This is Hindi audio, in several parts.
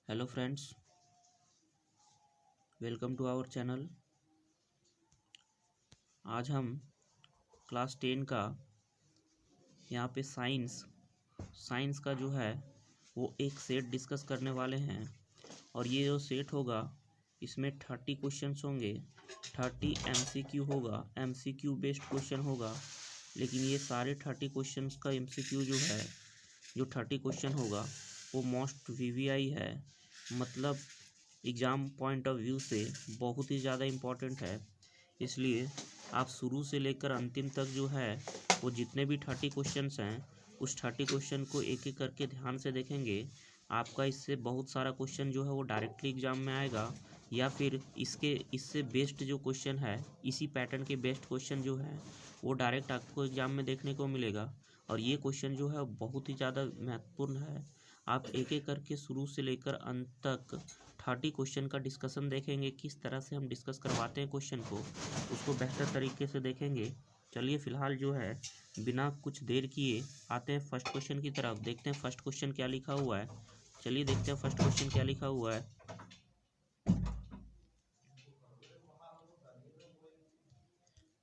Hello friends, welcome to our channel. आज हम क्लास 10 का यहाँ पे साइंस का जो है वो एक सेट डिस्कस करने वाले हैं। और ये जो सेट होगा इसमें 30 क्वेश्चंस होंगे। 30 एमसीक्यू होगा, एमसीक्यू बेस्ड क्वेश्चन होगा। लेकिन ये सारे 30 क्वेश्चंस का एमसीक्यू जो 30 क्वेश्चन होगा वो मोस्ट वीवीआई है, मतलब एग्ज़ाम पॉइंट ऑफ व्यू से बहुत ही ज़्यादा इम्पोर्टेंट है। इसलिए आप शुरू से लेकर अंतिम तक जो है वो जितने भी 30 क्वेश्चंस हैं उस 30 क्वेश्चन को एक एक करके ध्यान से देखेंगे। आपका इससे बहुत सारा क्वेश्चन जो है वो डायरेक्टली एग्ज़ाम में आएगा, या फिर इससे बेस्ट जो क्वेश्चन है, इसी पैटर्न के बेस्ट क्वेश्चन जो है वो डायरेक्ट आपको एग्ज़ाम में देखने को मिलेगा। और ये क्वेश्चन जो है बहुत ही ज़्यादा महत्वपूर्ण है। आप एक एक करके शुरू से लेकर अंत तक 30 क्वेश्चन का डिस्कशन देखेंगे। किस तरह से हम डिस्कस करवाते हैं क्वेश्चन को, उसको बेहतर तरीके से देखेंगे। चलिए फ़िलहाल जो है बिना कुछ देर किए आते हैं फर्स्ट क्वेश्चन की तरफ। देखते हैं फर्स्ट क्वेश्चन क्या लिखा हुआ है। चलिए देखते हैं फर्स्ट क्वेश्चन क्या लिखा हुआ है।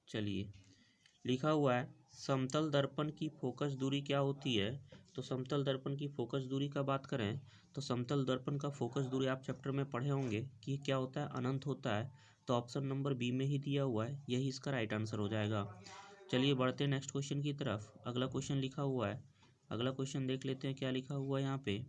चलिए, लिखा हुआ है समतल दर्पण की फोकस दूरी क्या होती है। तो समतल दर्पण की फोकस दूरी का बात करें तो समतल दर्पण का फोकस दूरी आप चैप्टर में पढ़े होंगे कि क्या होता है, अनंत होता है। तो ऑप्शन नंबर बी में ही दिया हुआ है, यही इसका राइट आंसर हो जाएगा। चलिए बढ़ते हैं नेक्स्ट क्वेश्चन की तरफ। अगला क्वेश्चन लिखा हुआ है, अगला क्वेश्चन देख लेते हैं क्या लिखा हुआ है। यहाँ पे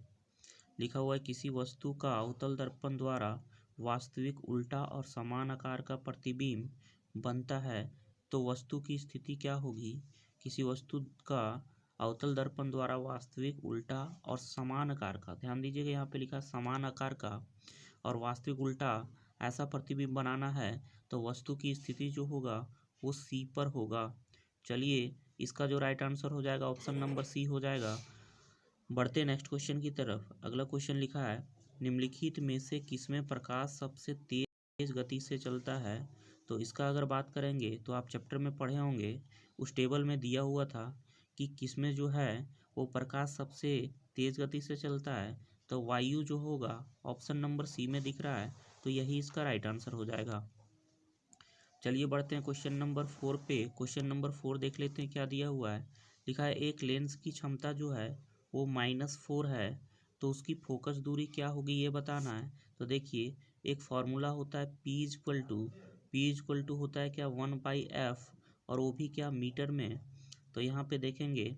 लिखा हुआ है किसी वस्तु का अवतल दर्पण द्वारा वास्तविक उल्टा और समान आकार का प्रतिबिंब बनता है तो वस्तु की स्थिति क्या होगी। किसी वस्तु का अवतल दर्पण द्वारा वास्तविक उल्टा और समान आकार का, ध्यान दीजिएगा यहाँ पे लिखा समान आकार का और वास्तविक उल्टा ऐसा प्रतिबिंब बनाना है तो वस्तु की स्थिति जो होगा वो सी पर होगा। चलिए इसका जो राइट आंसर हो जाएगा ऑप्शन नंबर सी हो जाएगा। बढ़ते नेक्स्ट क्वेश्चन की तरफ। अगला क्वेश्चन लिखा है निम्नलिखित में से किसमें प्रकाश सबसे तेज गति से चलता है। तो इसका अगर बात करेंगे तो आप चैप्टर में पढ़े होंगे, उस टेबल में दिया हुआ था कि किसमें जो है वो प्रकाश सबसे तेज गति से चलता है। तो वायु जो होगा ऑप्शन नंबर सी में दिख रहा है, तो यही इसका राइट आंसर हो जाएगा। चलिए बढ़ते हैं क्वेश्चन नंबर 4 पे। क्वेश्चन नंबर 4 देख लेते हैं क्या दिया हुआ है। लिखा है एक लेंस की क्षमता जो है वो -4 है तो उसकी फोकस दूरी क्या होगी ये बताना है। तो देखिए एक फार्मूला होता है P होता है क्या 1/f, और वो भी क्या मीटर में। तो यहाँ पे देखेंगे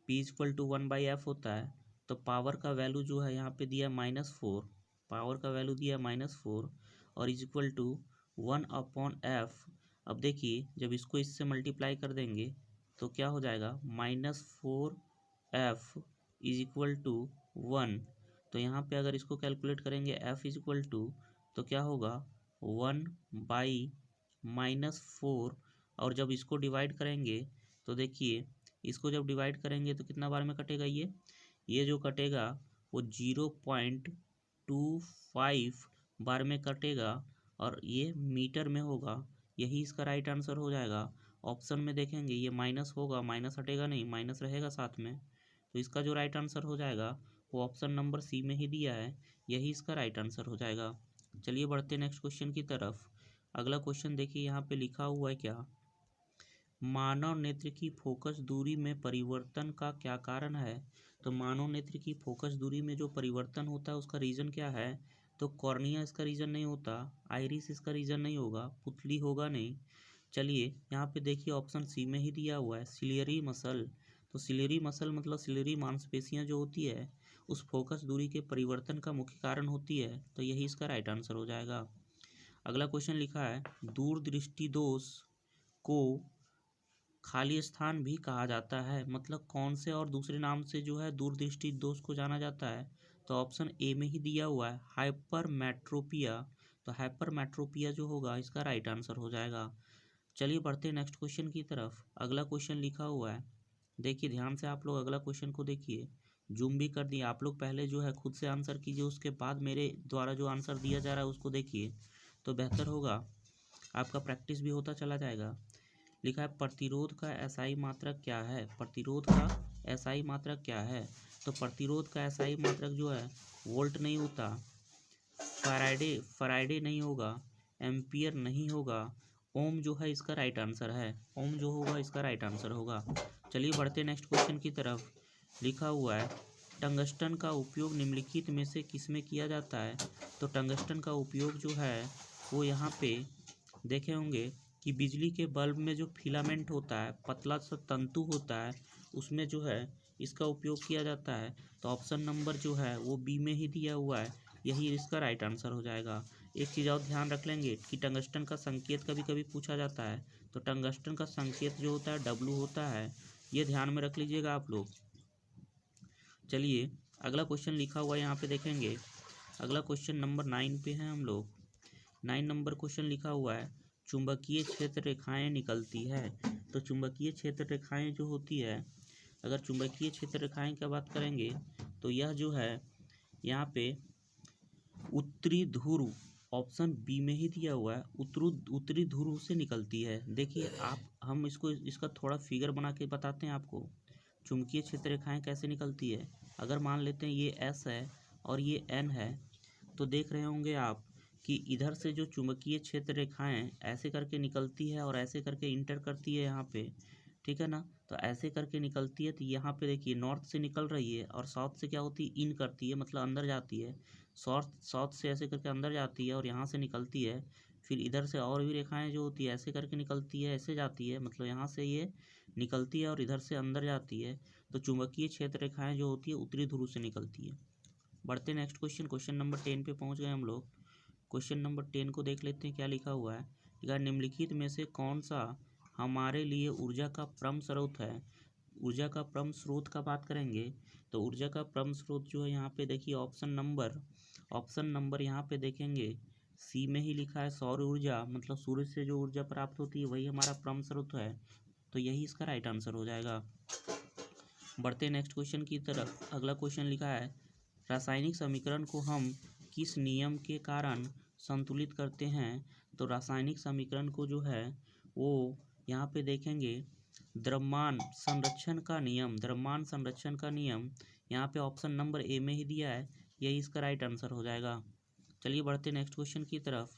P=1/f होता है। तो पावर का वैल्यू जो है यहाँ पे दिया -4, पावर का वैल्यू दिया -4 और इक्वल टू 1/f। अब देखिए जब इसको इससे मल्टीप्लाई कर देंगे तो क्या हो जाएगा, -4f इज इक्वल टू 1। तो यहाँ पे अगर इसको कैलकुलेट करेंगे f इज इक्वल टू, तो क्या होगा 1/-4। और जब इसको डिवाइड करेंगे तो देखिए इसको जब डिवाइड करेंगे तो कितना बार में कटेगा, ये जो कटेगा वो 0.25 बार में कटेगा और ये मीटर में होगा। यही इसका राइट आंसर हो जाएगा। ऑप्शन में देखेंगे ये माइनस होगा, माइनस हटेगा नहीं, माइनस रहेगा साथ में। तो इसका जो राइट आंसर हो जाएगा वो ऑप्शन नंबर सी में ही दिया है, यही इसका राइट आंसर हो जाएगा। चलिए बढ़ते नेक्स्ट क्वेश्चन की तरफ। अगला क्वेश्चन देखिए यहाँ पे लिखा हुआ है क्या, मानव नेत्र की फोकस दूरी में परिवर्तन का क्या कारण है। तो मानव नेत्र की फोकस दूरी में जो परिवर्तन होता है उसका रीज़न क्या है। तो कॉर्निया इसका रीज़न नहीं होता, आइरिस इसका रीज़न नहीं होगा, पुतली होगा नहीं। चलिए यहाँ पे देखिए ऑप्शन सी में ही दिया हुआ है सिलियरी मसल। तो सिलियरी मसल मतलब सिलियरी मांसपेशियाँ जो होती है उस फोकस दूरी के परिवर्तन का मुख्य कारण होती है, तो यही इसका राइट आंसर हो जाएगा। अगला क्वेश्चन लिखा है दूरदृष्टि दोष को खाली स्थान भी कहा जाता है, मतलब कौन से और दूसरे नाम से जो है दूरदृष्टि दोष को जाना जाता है। तो ऑप्शन ए में ही दिया हुआ है हाइपरमेट्रोपिया। तो हाइपरमेट्रोपिया जो होगा इसका राइट आंसर हो जाएगा। चलिए बढ़ते हैं नेक्स्ट क्वेश्चन की तरफ। अगला क्वेश्चन लिखा हुआ है, देखिए ध्यान से आप लोग अगला क्वेश्चन को देखिए, जूम भी कर दिए आप लोग, पहले जो है खुद से आंसर कीजिए, उसके बाद मेरे द्वारा जो आंसर दिया जा रहा है उसको देखिए तो बेहतर होगा, आपका प्रैक्टिस भी होता चला जाएगा। लिखा है प्रतिरोध का एसआई मात्रक क्या है। प्रतिरोध का एसआई मात्रक क्या है। तो प्रतिरोध का एसआई मात्रक जो है वोल्ट नहीं होता, फराइडे नहीं होगा, एम्पियर नहीं होगा, ओम जो है इसका राइट आंसर है, ओम जो होगा इसका राइट आंसर होगा। चलिए बढ़ते नेक्स्ट क्वेश्चन की तरफ। लिखा हुआ है टंगस्टन का उपयोग निम्नलिखित में से किसमें किया जाता है। तो टंगस्टन का उपयोग जो है वो यहाँ पे देखे होंगे कि बिजली के बल्ब में जो फिलामेंट होता है, पतला सा तंतु होता है, उसमें जो है इसका उपयोग किया जाता है। तो ऑप्शन नंबर जो है वो बी में ही दिया हुआ है, यही इसका राइट आंसर हो जाएगा। एक चीज़ और ध्यान रख लेंगे कि टंगस्टन का संकेत कभी कभी पूछा जाता है, तो टंगस्टन का संकेत जो होता है डब्लू होता है, ये ध्यान में रख लीजिएगा आप लोग। चलिए अगला क्वेश्चन लिखा हुआ है यहाँ पे देखेंगे। अगला क्वेश्चन नंबर 9 पे है हम लोग। 9 नंबर क्वेश्चन लिखा हुआ है चुंबकीय क्षेत्र रेखाएं निकलती है। तो चुंबकीय क्षेत्र रेखाएं जो होती है, अगर चुंबकीय क्षेत्र रेखाएं की बात करेंगे तो यह जो है यहाँ पे उत्तरी ध्रुव, ऑप्शन बी में ही दिया हुआ है, उत्तरी ध्रुव से निकलती है। देखिए हम इसका थोड़ा फिगर बना के बताते हैं आपको। चुंबकीय क्षेत्र रेखाएं कैसे निकलती है। अगर मान लेते हैं ये एस है और ये एन है, तो देख रहे होंगे आप कि इधर से जो चुंबकीय क्षेत्र रेखाएं ऐसे करके निकलती है और ऐसे करके इंटर करती है यहाँ पे, ठीक है ना। तो ऐसे करके निकलती है, तो यहाँ पे देखिए नॉर्थ से निकल रही है और साउथ से क्या होती है, इन करती है, मतलब अंदर जाती है। साउथ से ऐसे करके अंदर जाती है और यहाँ से निकलती है। फिर इधर से और भी रेखाएं जो होती है ऐसे करके निकलती है, ऐसे जाती है, मतलब यहाँ से ये निकलती है और इधर से अंदर जाती है। तो चुंबकीय क्षेत्र रेखाएं जो होती है उत्तरी ध्रुव से निकलती है। बढ़ते नेक्स्ट क्वेश्चन, क्वेश्चन नंबर 10 पे पहुँच गए हम लोग। क्वेश्चन नंबर 10 को देख लेते हैं क्या लिखा हुआ है। लिखा निम्नलिखित में से कौन सा हमारे लिए ऊर्जा का परम स्रोत है। ऊर्जा का परम स्रोत का बात करेंगे तो ऊर्जा का परम स्रोत जो है यहाँ पे देखिए ऑप्शन नंबर यहाँ पे देखेंगे सी में ही लिखा है सौर ऊर्जा, मतलब सूर्य से जो ऊर्जा प्राप्त होती है वही हमारा परम स्रोत है। तो यही इसका राइट आंसर हो जाएगा। बढ़ते नेक्स्ट क्वेश्चन की तरफ। अगला क्वेश्चन लिखा है रासायनिक समीकरण को हम किस नियम के कारण संतुलित करते हैं। तो रासायनिक समीकरण को जो है वो यहाँ पे देखेंगे द्रव्यमान संरक्षण का नियम, यहाँ पे ऑप्शन नंबर ए में ही दिया है, यही इसका राइट आंसर हो जाएगा। चलिए बढ़ते नेक्स्ट क्वेश्चन की तरफ।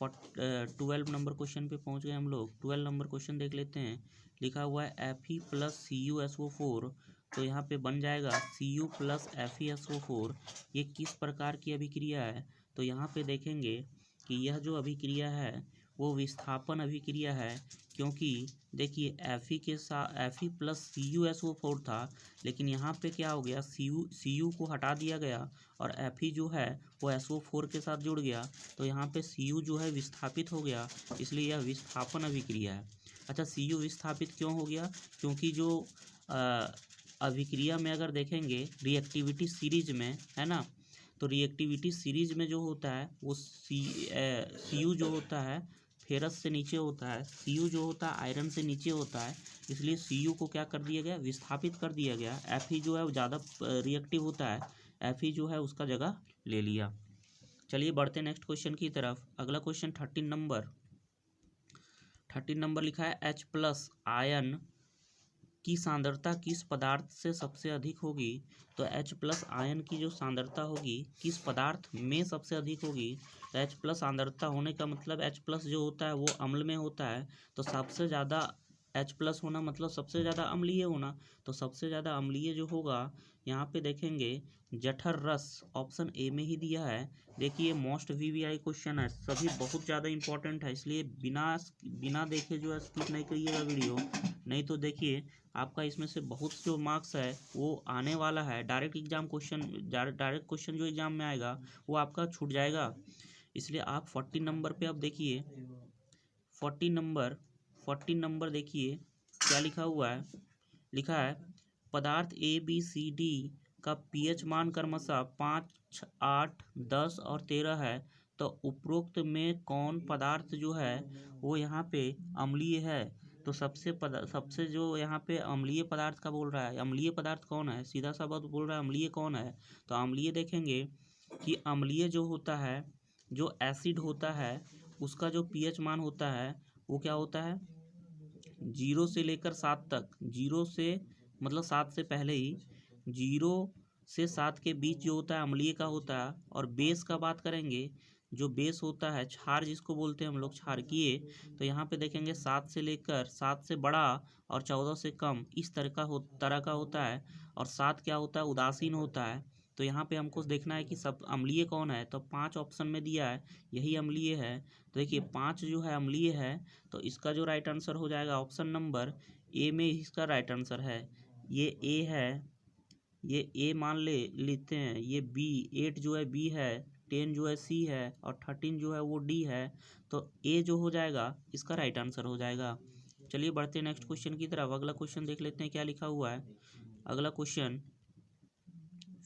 12 नंबर क्वेश्चन पे पहुंच गए हम लोग। 12 नंबर क्वेश्चन देख लेते हैं। लिखा हुआ है Fe+CuSO4, तो यहाँ पे बन जाएगा Cu+Fe+SO4। ये किस प्रकार की अभिक्रिया है। तो यहाँ पे देखेंगे कि यह जो अभिक्रिया है वो विस्थापन अभिक्रिया है, क्योंकि देखिए Fe+CuSO4 था, लेकिन यहाँ पे क्या हो गया, Cu को हटा दिया गया और Fe जो है वो SO4 के साथ जुड़ गया, तो यहाँ पे Cu जो है विस्थापित हो गया, इसलिए यह विस्थापन अभिक्रिया है। अच्छा, Cu विस्थापित क्यों हो गया, क्योंकि जो अभिक्रिया में अगर देखेंगे रिएक्टिविटी सीरीज में है ना, तो रिएक्टिविटी सीरीज में जो होता है वो Cu जो होता है फेरस से नीचे होता है, Cu जो होता है आयरन से नीचे होता है, इसलिए Cu को क्या कर दिया गया, विस्थापित कर दिया गया। Fe जो है वो ज़्यादा रिएक्टिव होता है, Fe जो है उसका जगह ले लिया। चलिए बढ़ते नेक्स्ट क्वेश्चन की तरफ। अगला क्वेश्चन 13 नंबर लिखा है H+ आयन की सांद्रता किस पदार्थ से सबसे अधिक होगी। तो H+ आयन की जो सांद्रता होगी किस पदार्थ में सबसे अधिक होगी। तो H+ सांद्रता होने का मतलब H+ जो होता है वो अम्ल में होता है, तो सबसे ज़्यादा H+ होना मतलब सबसे ज़्यादा अम्लीय होना, तो सबसे ज़्यादा अम्लीय जो होगा यहाँ पे देखेंगे जठर रस, ऑप्शन ए में ही दिया है। देखिए मोस्ट VVI क्वेश्चन है, सभी बहुत ज़्यादा इंपॉर्टेंट है, इसलिए बिना देखे जो है स्किप नहीं करिएगा वीडियो, नहीं तो देखिए आपका इसमें से बहुत जो मार्क्स है वो आने वाला है। डायरेक्ट क्वेश्चन जो एग्जाम में आएगा वो आपका छूट जाएगा, इसलिए आप 40 नंबर पे अब देखिए 40 नंबर देखिए क्या लिखा हुआ है। लिखा है पदार्थ ABCD का pH मान क्रमशः 5, 8, 10 और 13 है, तो उपरोक्त में कौन पदार्थ जो है वो यहाँ पे अम्लीय है। तो सबसे जो यहाँ पे अम्लीय पदार्थ का बोल रहा है, अम्लीय पदार्थ कौन है, सीधा सा बात बोल रहा है अम्लीय कौन है। तो अम्लीय देखेंगे कि अम्लीय जो होता है, जो एसिड होता है उसका जो pH मान होता है वो क्या होता है 0 से लेकर 7 तक, 0 से मतलब 7 से पहले ही, 0 से 7 के बीच जो होता है अम्लीय का होता है। और बेस का बात करेंगे जो बेस होता है, क्षार जिसको बोलते हैं हम लोग, क्षारकीय, तो यहाँ पे देखेंगे 7 से लेकर 7 से बड़ा और 14 से कम इस तरह का होता है। और 7 क्या होता है, उदासीन होता है। तो यहाँ पे हमको देखना है कि सब अम्लीय कौन है, तो 5 ऑप्शन में दिया है, यही अम्लीय है। तो देखिए 5 जो है अम्लीय है, तो इसका जो राइट आंसर हो जाएगा ऑप्शन नंबर ए में इसका राइट आंसर है। ये ए है, ये ए मान लेते हैं, ये बी, 8 जो है बी है, 10 जो है सी है और 13 जो है वो डी है। तो ए जो हो जाएगा इसका राइट आंसर हो जाएगा। चलिए बढ़ते हैं नेक्स्ट क्वेश्चन की तरफ। अगला क्वेश्चन देख लेते हैं क्या लिखा हुआ है। अगला क्वेश्चन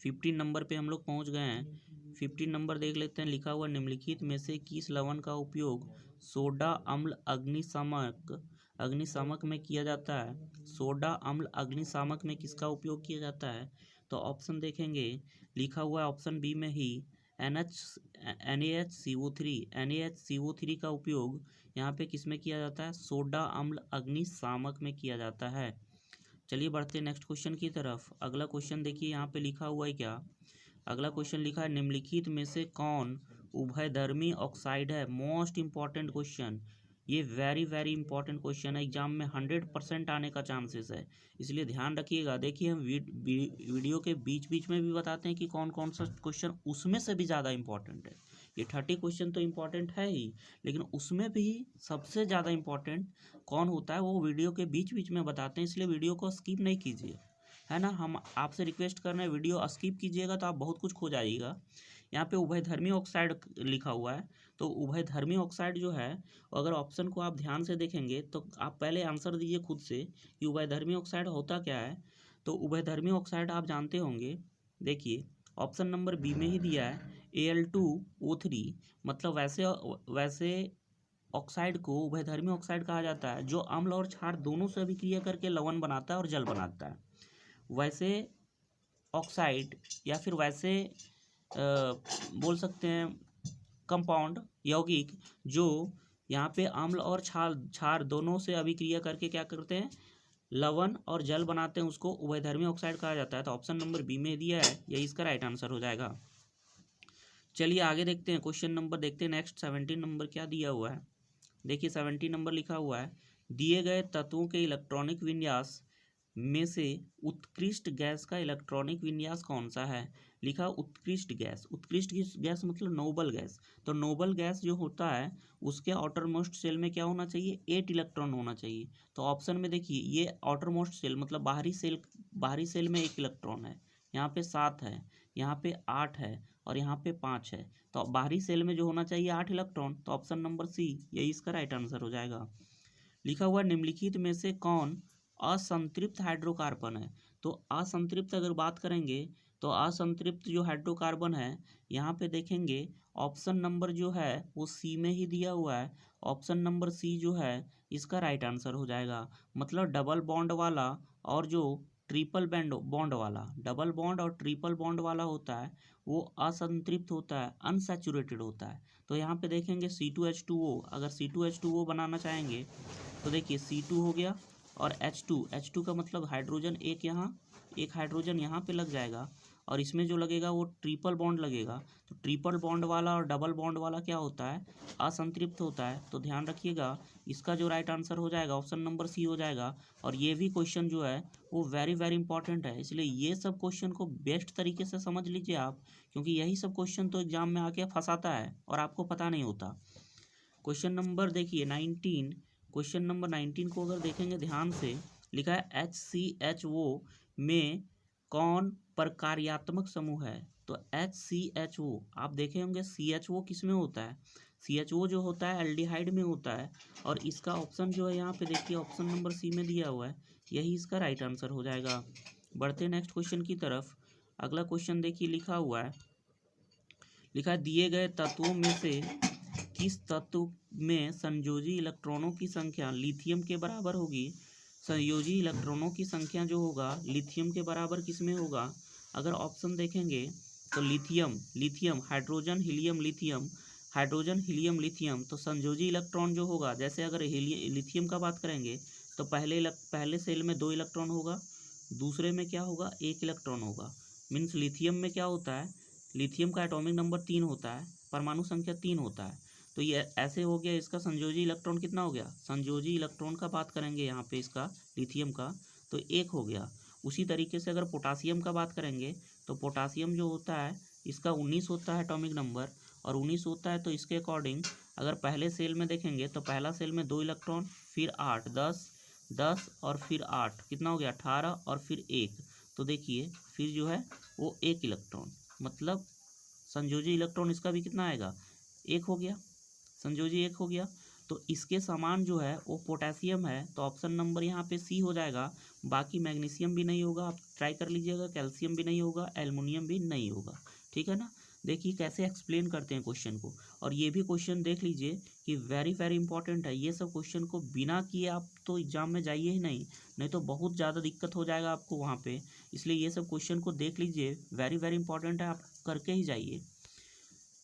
15 नंबर पे हम लोग पहुंच गए हैं। 15 नंबर देख लेते हैं। लिखा हुआ निम्नलिखित में से किस लवण का उपयोग सोडा अम्ल अग्निशामक में किया जाता है। सोडा अम्ल अग्निशामक में किसका उपयोग किया जाता है, तो ऑप्शन देखेंगे। लिखा हुआ है ऑप्शन बी में ही NaHCO3 का उपयोग यहाँ पे किस में किया जाता है, सोडा अम्ल अग्निशामक में किया जाता है। चलिए बढ़ते हैं नेक्स्ट क्वेश्चन की तरफ। अगला क्वेश्चन देखिए यहाँ पे लिखा हुआ है क्या। अगला क्वेश्चन लिखा है निम्नलिखित में से कौन उभयधर्मी ऑक्साइड है। मोस्ट इंपॉर्टेंट क्वेश्चन, ये वेरी वेरी इंपॉर्टेंट क्वेश्चन है, एग्जाम में 100% आने का चांसेस है, इसलिए ध्यान रखिएगा। देखिए हम वीडियो के बीच बीच में भी बताते हैं कि कौन कौन सा क्वेश्चन उसमें से भी ज़्यादा इंपॉर्टेंट है। ये 30 क्वेश्चन तो इंपॉर्टेंट है ही, लेकिन उसमें भी सबसे ज़्यादा इंपॉर्टेंट कौन होता है वो वीडियो के बीच बीच में बताते हैं, इसलिए वीडियो को स्किप नहीं कीजिए, है ना। हम आपसे रिक्वेस्ट कर रहे हैं, वीडियो स्किप कीजिएगा तो आप बहुत कुछ खो जाइएगा। यहाँ पे उभयधर्मी ऑक्साइड लिखा हुआ है, तो उभयधर्मी ऑक्साइड जो है, अगर ऑप्शन को आप ध्यान से देखेंगे तो आप पहले आंसर दीजिए खुद से कि उभयधर्मी ऑक्साइड होता क्या है। तो उभयधर्मी ऑक्साइड आप जानते होंगे, देखिए ऑप्शन नंबर बी में ही दिया है Al2O3, मतलब वैसे ऑक्साइड को उभयधर्मी ऑक्साइड कहा जाता है जो अम्ल और क्षार दोनों से अभिक्रिया करके लवण बनाता है और जल बनाता है। वैसे ऑक्साइड या फिर वैसे बोल सकते हैं कंपाउंड यौगिक जो यहाँ पे अम्ल और क्षार दोनों से अभिक्रिया करके क्या करते हैं, लवण और जल बनाते हैं, उसको उभयधर्मी ऑक्साइड कहा जाता है। तो ऑप्शन नंबर बी में दिया है, यही इसका राइट आंसर हो जाएगा। चलिए आगे देखते हैं, क्वेश्चन नंबर देखते हैं नेक्स्ट 17 नंबर क्या दिया हुआ है। देखिए 17 नंबर लिखा हुआ है, दिए गए तत्वों के इलेक्ट्रॉनिक विन्यास में से उत्कृष्ट गैस का इलेक्ट्रॉनिक विन्यास कौन सा है। लिखा उत्कृष्ट गैस मतलब नोबल गैस। तो नोबल गैस जो होता है उसके आउटर मोस्ट सेल में क्या होना चाहिए, 8 इलेक्ट्रॉन होना चाहिए। तो ऑप्शन में देखिए ये आउटर मोस्ट सेल मतलब बाहरी सेल में 1 इलेक्ट्रॉन है, यहाँ पे 7 है, यहाँ पे 8 है और यहाँ पे 5 है। तो बाहरी सेल में जो होना चाहिए 8 इलेक्ट्रॉन, तो ऑप्शन नंबर सी यही इसका राइट आंसर हो जाएगा। लिखा हुआ निम्नलिखित में से कौन असंतृप्त हाइड्रोकार्बन है। तो असंतृप्त अगर बात करेंगे तो असंतृप्त जो हाइड्रोकार्बन है, यहाँ पे देखेंगे ऑप्शन नंबर जो है वो सी में ही दिया हुआ है। ऑप्शन नंबर सी जो है इसका राइट आंसर हो जाएगा। मतलब डबल बॉन्ड वाला और जो ट्रिपल बॉन्ड वाला, डबल बॉन्ड और ट्रिपल बॉन्ड वाला होता है वो असंतृप्त होता है, अनसैचुरेटेड होता है। तो यहाँ पे देखेंगे C2H2O, अगर C2H2O बनाना चाहेंगे तो देखिए C2 हो गया और H2 का मतलब हाइड्रोजन एक हाइड्रोजन यहाँ पे लग जाएगा और इसमें जो लगेगा वो ट्रिपल बॉन्ड लगेगा। तो ट्रिपल बॉन्ड वाला और डबल बॉन्ड वाला क्या होता है, असंतृप्त होता है। तो ध्यान रखिएगा इसका जो राइट आंसर हो जाएगा ऑप्शन नंबर सी हो जाएगा। और ये भी क्वेश्चन जो है वो वेरी वेरी इंपॉर्टेंट है, इसलिए ये सब क्वेश्चन को बेस्ट तरीके से समझ लीजिए आप, क्योंकि यही सब क्वेश्चन तो एग्जाम में आके फंसाता है और आपको पता नहीं होता। क्वेश्चन नंबर देखिए 19, क्वेश्चन नंबर 19 को अगर देखेंगे ध्यान से, लिखा है HCHO में कौन प्रकार्यात्मक समूह है। तो HCHO आप देखे होंगे CHO किस में होता है, CHO जो होता है एल्डिहाइड में होता है। और इसका ऑप्शन जो है यहाँ पे देखिए ऑप्शन नंबर सी में दिया हुआ है, यही इसका राइट आंसर हो जाएगा। बढ़ते नेक्स्ट क्वेश्चन की तरफ। अगला क्वेश्चन देखिए लिखा हुआ है, लिखा है दिए गए तत्वों में से किस तत्व में संयोजी इलेक्ट्रॉनों की संख्या लिथियम के बराबर होगी। संयोजी इलेक्ट्रॉनों की संख्या जो होगा लिथियम के बराबर किस में होगा। अगर ऑप्शन देखेंगे तो लिथियम हाइड्रोजन हीलियम लिथियम। तो संयोजी इलेक्ट्रॉन जो होगा, जैसे अगर लिथियम का बात करेंगे तो पहले सेल में 2 इलेक्ट्रॉन होगा, दूसरे में क्या होगा 1 इलेक्ट्रॉन होगा। मीन्स लिथियम में क्या होता है लिथियम का एटॉमिक नंबर 3 होता है, परमाणु संख्या 3 होता है। तो ये ऐसे हो गया, इसका संयोजी इलेक्ट्रॉन कितना हो गया, संयोजी इलेक्ट्रॉन का बात करेंगे यहाँ पे इसका लिथियम का, तो 1 हो गया। उसी तरीके से अगर पोटासियम का बात करेंगे तो पोटासियम जो होता है इसका 19 होता है एटॉमिक नंबर, और 19 होता है तो इसके अकॉर्डिंग अगर पहले सेल में देखेंगे तो पहला सेल में 2 इलेक्ट्रॉन, फिर 8, 10 और फिर 8 कितना हो गया 18 और फिर 1, तो देखिए फिर जो है वो 1 इलेक्ट्रॉन, मतलब संयोजी इलेक्ट्रॉन इसका भी कितना आएगा 1 हो गया, संयोजी 1 हो गया। तो इसके समान जो है वो पोटेशियम है, तो ऑप्शन नंबर यहाँ पे सी हो जाएगा। बाकी मैग्नीशियम भी नहीं होगा, आप ट्राई कर लीजिएगा, कैल्शियम भी नहीं होगा, एल्युमिनियम भी नहीं होगा, ठीक है ना। देखिए कैसे एक्सप्लेन करते हैं क्वेश्चन को, और ये भी क्वेश्चन देख लीजिए कि वेरी वेरी इंपॉर्टेंट है। ये सब क्वेश्चन को बिना किए आप तो एग्जाम में जाइए ही नहीं, नहीं तो बहुत ज़्यादा दिक्कत हो जाएगा आपको वहाँ पे। इसलिए ये सब क्वेश्चन को देख लीजिए, वेरी वेरी इंपॉर्टेंट है, आप करके ही जाइए।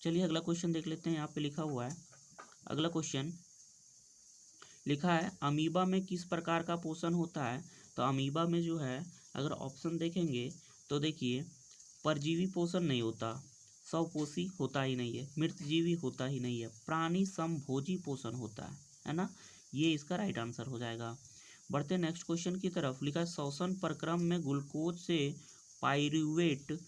चलिए अगला क्वेश्चन देख लेते हैं। यहाँ पे लिखा हुआ है, अगला क्वेश्चन लिखा है अमीबा में किस प्रकार का पोषण होता है। तो अमीबा में जो है अगर ऑप्शन देखेंगे तो देखिए परजीवी पोषण नहीं होता, स्वपोषी होता ही नहीं है, मृतजीवी होता ही नहीं है, प्राणी समभोजी पोषण होता है ना। ये इसका राइट आंसर हो जाएगा। बढ़ते नेक्स्ट क्वेश्चन की तरफ। लिखा है श्वसन प्रक्रम में ग्लूकोज से पायरुवेट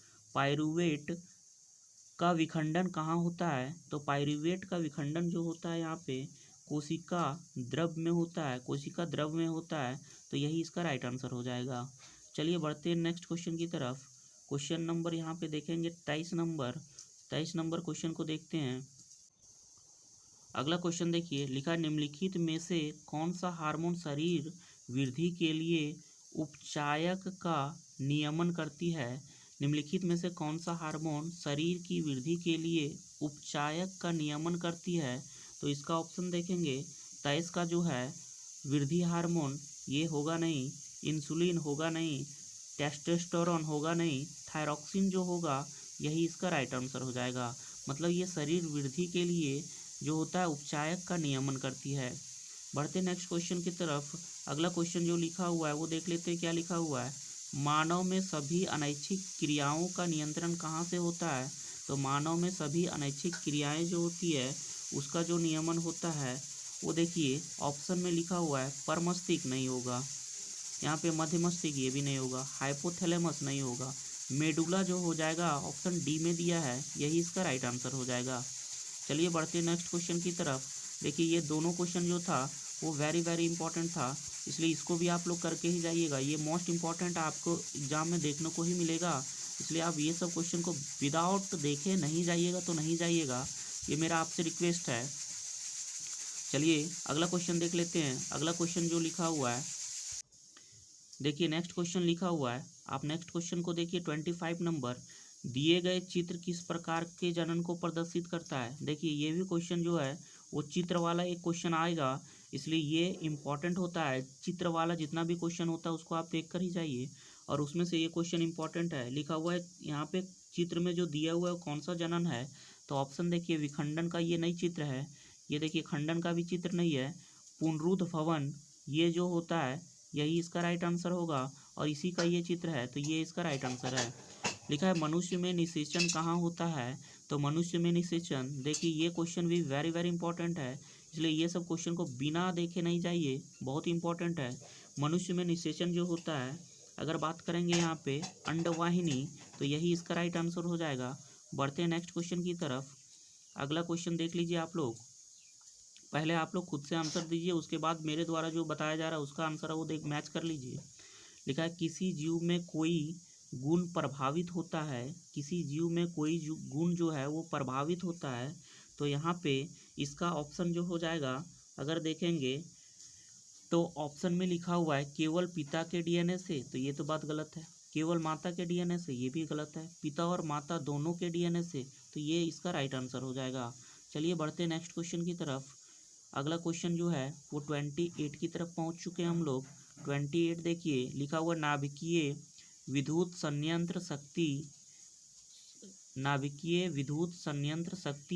का विखंडन कहाँ होता है। तो पायरुवेट का विखंडन जो होता है यहाँ पे कोशिका द्रव में होता है, कोशिका द्रव में होता है, तो यही इसका राइट आंसर हो जाएगा। चलिए बढ़ते हैं नेक्स्ट क्वेश्चन की तरफ। क्वेश्चन नंबर यहाँ पे देखेंगे 23 नंबर क्वेश्चन को देखते हैं। अगला क्वेश्चन देखिए, लिखा निम्नलिखित में से कौन सा हार्मोन शरीर वृद्धि के लिए उपचायक का नियमन करती है। निम्नलिखित में से कौन सा हार्मोन शरीर की वृद्धि के लिए उपचायक का नियमन करती है। तो इसका ऑप्शन देखेंगे 23 का जो है वृद्धि हार्मोन ये होगा नहीं, इंसुलिन होगा नहीं, टेस्टोस्टेरोन होगा नहीं, थायरॉक्सिन जो होगा यही इसका राइट आंसर हो जाएगा। मतलब ये शरीर वृद्धि के लिए जो होता है उपचायक का नियमन करती है। बढ़ते नेक्स्ट क्वेश्चन की तरफ। अगला क्वेश्चन जो लिखा हुआ है वो देख लेते हैं क्या लिखा हुआ है। मानव में सभी अनैच्छिक क्रियाओं का नियंत्रण कहाँ से होता है। तो मानव में सभी अनैच्छिक क्रियाएं जो होती है उसका जो नियमन होता है वो देखिए ऑप्शन में लिखा हुआ है परमस्तिष्क नहीं होगा, यहाँ पे मध्य मस्तिष्क ये भी नहीं होगा, हाइपोथैलेमस नहीं होगा, मेडुला जो हो जाएगा ऑप्शन डी में दिया है, यही इसका राइट आंसर हो जाएगा। चलिए बढ़ते नेक्स्ट क्वेश्चन की तरफ। देखिए ये दोनों क्वेश्चन जो था वो वेरी वेरी इंपॉर्टेंट था, इसलिए इसको भी आप लोग करके ही जाइएगा। ये मोस्ट इंपॉर्टेंट आपको एग्जाम में देखने को ही मिलेगा, इसलिए आप ये सब क्वेश्चन को विदाउट देखे नहीं जाइएगा तो नहीं जाइएगा, ये मेरा आपसे रिक्वेस्ट है। चलिए अगला क्वेश्चन देख लेते हैं। अगला क्वेश्चन जो लिखा हुआ है देखिए, नेक्स्ट क्वेश्चन लिखा हुआ है, आप नेक्स्ट क्वेश्चन को देखिए 25 नंबर। दिए गए चित्र किस प्रकार के जनन को प्रदर्शित करता है। देखिए ये भी क्वेश्चन जो है वो चित्र वाला एक क्वेश्चन आएगा, इसलिए ये इम्पॉर्टेंट होता है। चित्र वाला जितना भी क्वेश्चन होता है उसको आप देख कर ही जाइए, और उसमें से ये क्वेश्चन इंपॉर्टेंट है। लिखा हुआ है यहाँ पे चित्र में जो दिया हुआ है कौन सा जनन है। तो ऑप्शन देखिए विखंडन का ये नहीं चित्र है, ये देखिए खंडन का भी चित्र नहीं है, पुनरुद्ध भवन ये जो होता है यही इसका राइट आंसर होगा, और इसी का ये चित्र है, तो ये इसका राइट आंसर है। लिखा है मनुष्य में निषेचन कहाँ होता है। तो मनुष्य में निषेचन, देखिए ये क्वेश्चन भी वेरी वेरी इंपॉर्टेंट है, इसलिए ये सब क्वेश्चन को बिना देखे नहीं जाइए, बहुत इंपॉर्टेंट है। मनुष्य में निषेचन जो होता है अगर बात करेंगे यहाँ पे अंडवाहिनी, तो यही इसका राइट आंसर हो जाएगा। बढ़ते हैं नेक्स्ट क्वेश्चन की तरफ। अगला क्वेश्चन देख लीजिए आप लोग, पहले आप लोग खुद से आंसर दीजिए, उसके बाद मेरे द्वारा जो बताया जा रहा है उसका आंसर है वो देख मैच कर लीजिए। लिखा है किसी जीव में कोई गुण प्रभावित होता है, किसी जीव में कोई गुण जो है वो प्रभावित होता है। तो यहाँ पे इसका ऑप्शन जो हो जाएगा अगर देखेंगे तो ऑप्शन में लिखा हुआ है केवल पिता के डीएनए से, तो ये तो बात गलत है। केवल माता के डीएनए से, ये भी गलत है। पिता और माता दोनों के डीएनए से, तो ये इसका राइट आंसर हो जाएगा। चलिए बढ़ते नेक्स्ट क्वेश्चन की तरफ। अगला क्वेश्चन जो है वो 28 की तरफ पहुंच चुके हैं हम लोग। 28 देखिए लिखा हुआ नाभिकीय विद्युत संयंत्र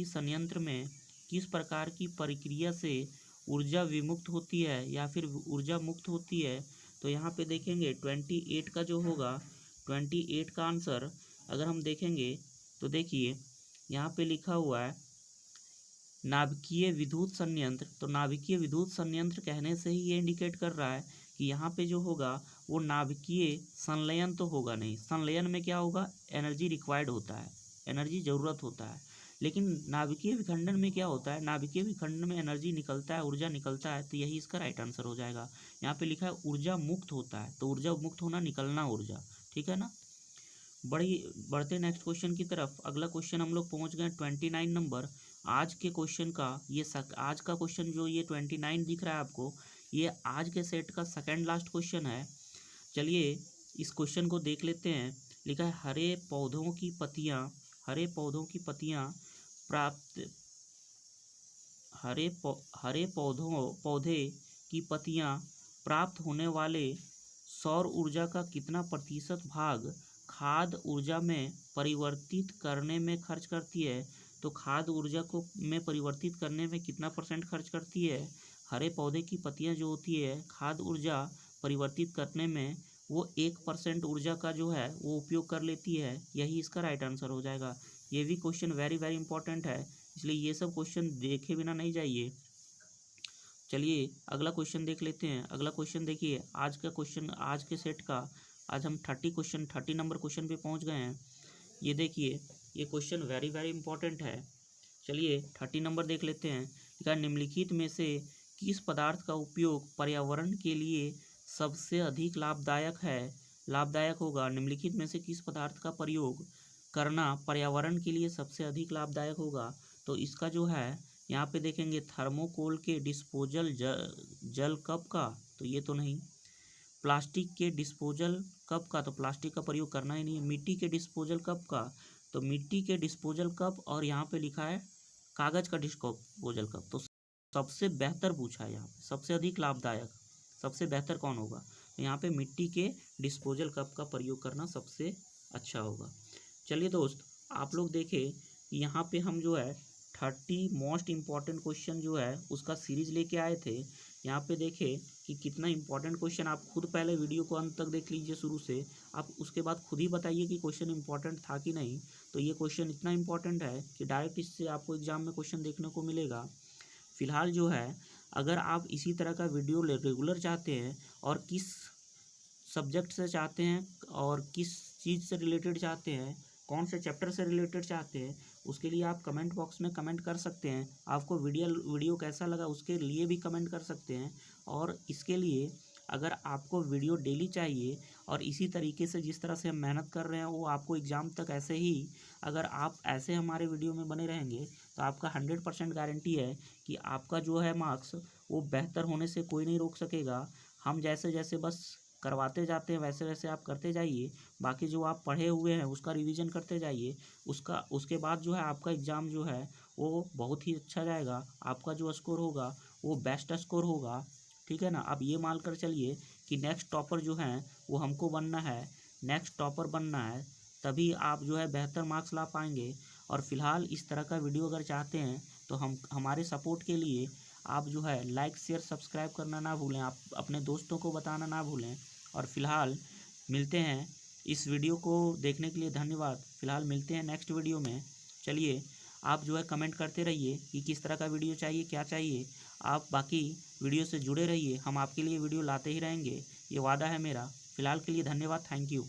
संयंत्र में किस प्रकार की प्रक्रिया से ऊर्जा विमुक्त होती है या फिर ऊर्जा मुक्त होती है। तो यहाँ पे देखेंगे 28 का जो होगा, 28 का आंसर अगर हम देखेंगे तो देखिए यहाँ पे लिखा हुआ है नाभिकीय विद्युत संयंत्र। तो नाभिकीय विद्युत संयंत्र कहने से ही ये इंडिकेट कर रहा है कि यहाँ पे जो होगा वो नाभिकीय संलयन तो होगा नहीं। संलयन में क्या होगा, एनर्जी रिक्वायर्ड होता है, एनर्जी ज़रूरत होता है। लेकिन नाभिकीय विखंडन में क्या होता है, नाभिकीय विखंडन में एनर्जी निकलता है, ऊर्जा निकलता है। तो यही इसका राइट आंसर हो जाएगा। यहाँ पे लिखा है ऊर्जा मुक्त होता है, तो ऊर्जा मुक्त होना, निकलना ऊर्जा, ठीक है ना। बढ़ते नेक्स्ट क्वेश्चन की तरफ। अगला क्वेश्चन हम लोग पहुंच गए 29 नंबर। आज के क्वेश्चन का आज का क्वेश्चन जो ये 29 दिख रहा है आपको, ये आज के सेट का सेकंड लास्ट क्वेश्चन है। चलिए इस क्वेश्चन को देख लेते हैं। लिखा है हरे पौधों की पत्तियां प्राप्त हरे पौधे की पत्तियां प्राप्त होने वाले सौर ऊर्जा का कितना प्रतिशत भाग खाद्य ऊर्जा में परिवर्तित करने में खर्च करती है। तो खाद्य ऊर्जा को में परिवर्तित करने में कितना परसेंट खर्च करती है। हरे पौधे की पत्तियां जो होती है खाद्य ऊर्जा परिवर्तित करने में वो 1% ऊर्जा का जो है वो उपयोग कर लेती है। यही इसका राइट आंसर हो जाएगा। ये भी क्वेश्चन वेरी वेरी इंपॉर्टेंट है, इसलिए ये सब क्वेश्चन देखे बिना नहीं जाइए। चलिए अगला क्वेश्चन देख लेते हैं। अगला क्वेश्चन देखिए आज का क्वेश्चन, आज के सेट का आज हम 30 नंबर क्वेश्चन पे पहुंच गए हैं। ये देखिए ये क्वेश्चन वेरी वेरी इंपॉर्टेंट है। चलिए 30 नंबर देख लेते हैं। लिखा निम्नलिखित में से किस पदार्थ का उपयोग पर्यावरण के लिए सबसे अधिक लाभदायक होगा। निम्नलिखित में से किस पदार्थ का प्रयोग करना पर्यावरण के लिए सबसे अधिक लाभदायक होगा। तो इसका जो है यहाँ पे देखेंगे थर्मोकोल के डिस्पोजल जल कप का, तो ये तो नहीं। प्लास्टिक के डिस्पोजल कप का, तो प्लास्टिक का प्रयोग करना ही नहीं है। मिट्टी के डिस्पोजल कप का, तो मिट्टी के डिस्पोजल कप। और यहाँ पे लिखा है कागज का डिस्पोजल कप। तो सबसे बेहतर पूछा है यहाँ पे, सबसे अधिक लाभदायक, सबसे बेहतर कौन होगा। तो यहाँ पे मिट्टी के डिस्पोजल कप का प्रयोग करना सबसे अच्छा होगा। चलिए दोस्त आप लोग देखें यहाँ पे हम जो है 30 मोस्ट इम्पॉर्टेंट क्वेश्चन जो है उसका सीरीज लेके आए थे। यहाँ पे देखें कि कितना इंपॉर्टेंट क्वेश्चन। आप खुद पहले वीडियो को अंत तक देख लीजिए शुरू से, आप उसके बाद खुद ही बताइए कि क्वेश्चन इंपॉर्टेंट था कि नहीं। तो ये क्वेश्चन इतना इंपॉर्टेंट है कि डायरेक्ट इससे आपको एग्जाम में क्वेश्चन देखने को मिलेगा। फिलहाल जो है अगर आप इसी तरह का वीडियो रेगुलर चाहते हैं और किस सब्जेक्ट से चाहते हैं और किस चीज़ से रिलेटेड चाहते हैं, कौन से चैप्टर से रिलेटेड चाहते हैं, उसके लिए आप कमेंट बॉक्स में कमेंट कर सकते हैं। आपको वीडियो कैसा लगा उसके लिए भी कमेंट कर सकते हैं। और इसके लिए अगर आपको वीडियो डेली चाहिए और इसी तरीके से जिस तरह से हम मेहनत कर रहे हैं वो आपको एग्ज़ाम तक ऐसे ही, अगर आप ऐसे हमारे वीडियो में बने रहेंगे तो आपका 100% गारंटी है कि आपका जो है मार्क्स वो बेहतर होने से कोई नहीं रोक सकेगा। हम जैसे जैसे बस करवाते जाते हैं वैसे वैसे आप करते जाइए। बाकी जो आप पढ़े हुए हैं उसका रिवीजन करते जाइए। उसके बाद जो है आपका एग्ज़ाम जो है वो बहुत ही अच्छा जाएगा। आपका जो स्कोर होगा वो बेस्ट स्कोर होगा, ठीक है ना। अब ये मान कर चलिए कि नेक्स्ट टॉपर जो है वो हमको बनना है, नेक्स्ट टॉपर बनना है, तभी आप जो है बेहतर मार्क्स ला पाएंगे। और फिलहाल इस तरह का वीडियो अगर चाहते हैं तो हमारे सपोर्ट के लिए आप जो है लाइक शेयर सब्सक्राइब करना ना भूलें, आप अपने दोस्तों को बताना ना भूलें। और फिलहाल मिलते हैं, इस वीडियो को देखने के लिए धन्यवाद। फिलहाल मिलते हैं नेक्स्ट वीडियो में। चलिए आप जो है कमेंट करते रहिए कि किस तरह का वीडियो चाहिए, क्या चाहिए। आप बाकी वीडियो से जुड़े रहिए, हम आपके लिए वीडियो लाते ही रहेंगे, ये वादा है मेरा। फिलहाल के लिए धन्यवाद, थैंक यू।